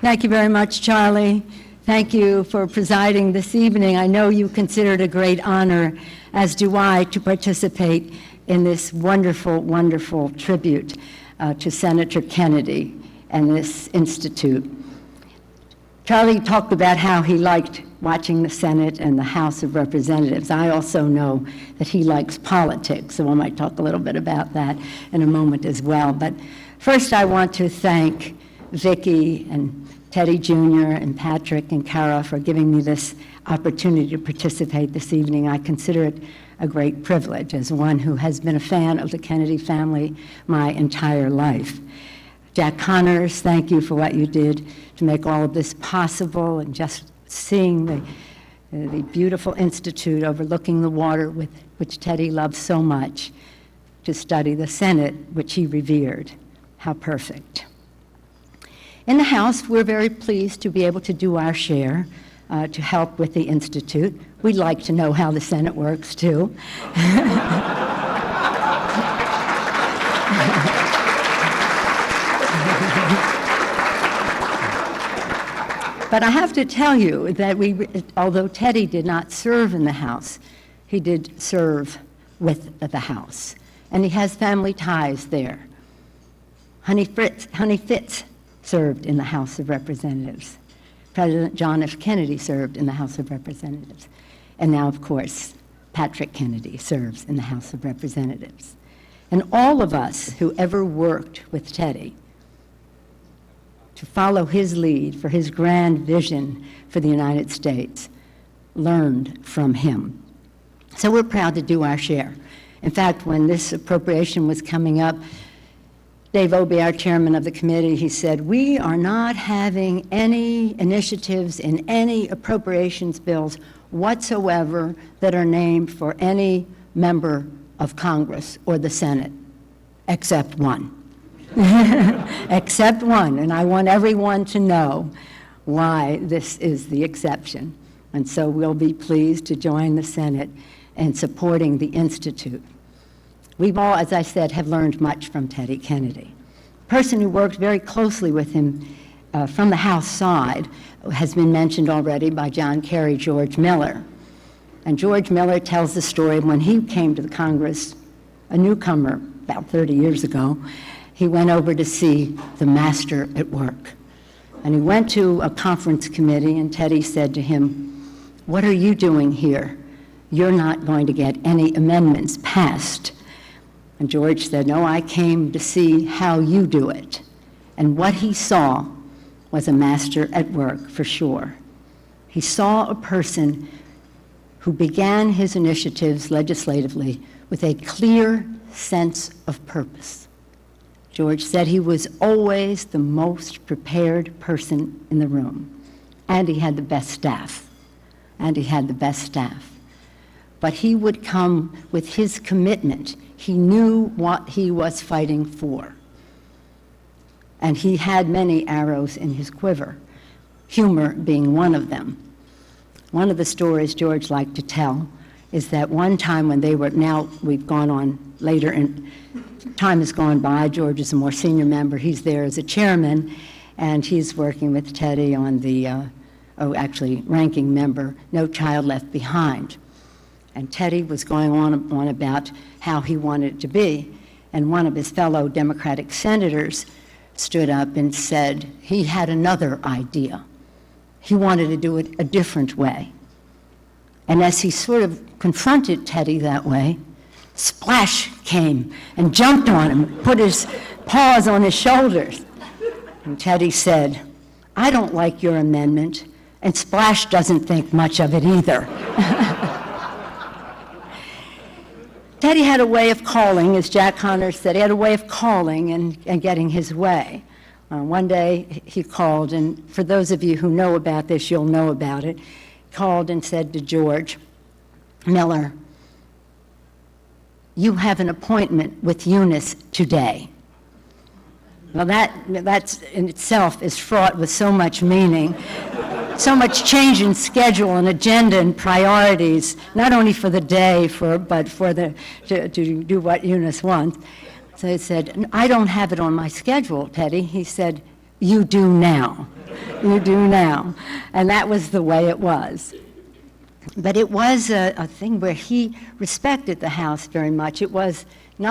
Thank you very much, Charlie. Thank you for presiding this evening. I know you consider it a great honor, as do I, to participate in this wonderful, wonderful tribute to Senator Kennedy and this institute. Charlie talked about how he liked watching the Senate and the House of Representatives. I also know that he likes politics, so I might talk a little bit about that in a moment as well. But first I want to thank Vicki and Teddy Jr. and Patrick and Kara for giving me this opportunity to participate this evening. I consider it a great privilege as one who has been a fan of the Kennedy family my entire life. Jack Connors, thank you for what you did to make all of this possible, and just seeing the beautiful institute overlooking the water which Teddy loved so much, to study the Senate, which he revered. How perfect. In the House, we're very pleased to be able to do our share to help with the Institute. We'd like to know how the Senate works, too. But I have to tell you that although Teddy did not serve in the House, he did serve with the House. And he has family ties there. Honey Fitz served in the House of Representatives. President John F. Kennedy served in the House of Representatives. And now, of course, Patrick Kennedy serves in the House of Representatives. And all of us who ever worked with Teddy to follow his lead for his grand vision for the United States learned from him. So we're proud to do our share. In fact, when this appropriation was coming up, Dave Obey, our chairman of the committee, he said, "We are not having any initiatives in any appropriations bills whatsoever that are named for any member of Congress or the Senate, except one." Except one, and I want everyone to know why this is the exception. And so we'll be pleased to join the Senate in supporting the Institute. We've all, as I said, have learned much from Teddy Kennedy. A person who worked very closely with him from the House side has been mentioned already by John Kerry, George Miller. And George Miller tells the story of when he came to the Congress, a newcomer about 30 years ago. He went over to see the master at work. And he went to a conference committee, and Teddy said to him, "What are you doing here? You're not going to get any amendments passed." And George said, "No, I came to see how you do it." And what he saw was a master at work, for sure. He saw a person who began his initiatives legislatively with a clear sense of purpose. George said he was always the most prepared person in the room, and he had the best staff, But he would come with his commitment. He knew what he was fighting for. And he had many arrows in his quiver, humor being one of them. One of the stories George liked to tell is that one time when they were, now we've gone on later and time has gone by, George is a more senior member, he's there as a chairman, and he's working with Teddy on the, ranking member, No Child Left Behind. And Teddy was going on about how he wanted it to be, and one of his fellow Democratic senators stood up and said he had another idea. He wanted to do it a different way. And as he sort of confronted Teddy that way, Splash came and jumped on him, put his paws on his shoulders. And Teddy said, "I don't like your amendment, and Splash doesn't think much of it either." Teddy had a way of calling, as Jack Connors said, he had a way of calling and getting his way. One day he called, and for those of you who know about this, you'll know about it, called and said to George Miller, "You have an appointment with Eunice today." Well, that's in itself is fraught with so much meaning, so much change in schedule and agenda and priorities, not only for the day, but to do what Eunice wants. So he said, "I don't have it on my schedule, Teddy." He said, "You do now." You do now. And that was the way it was. But it was a thing where he respected the House very much. It was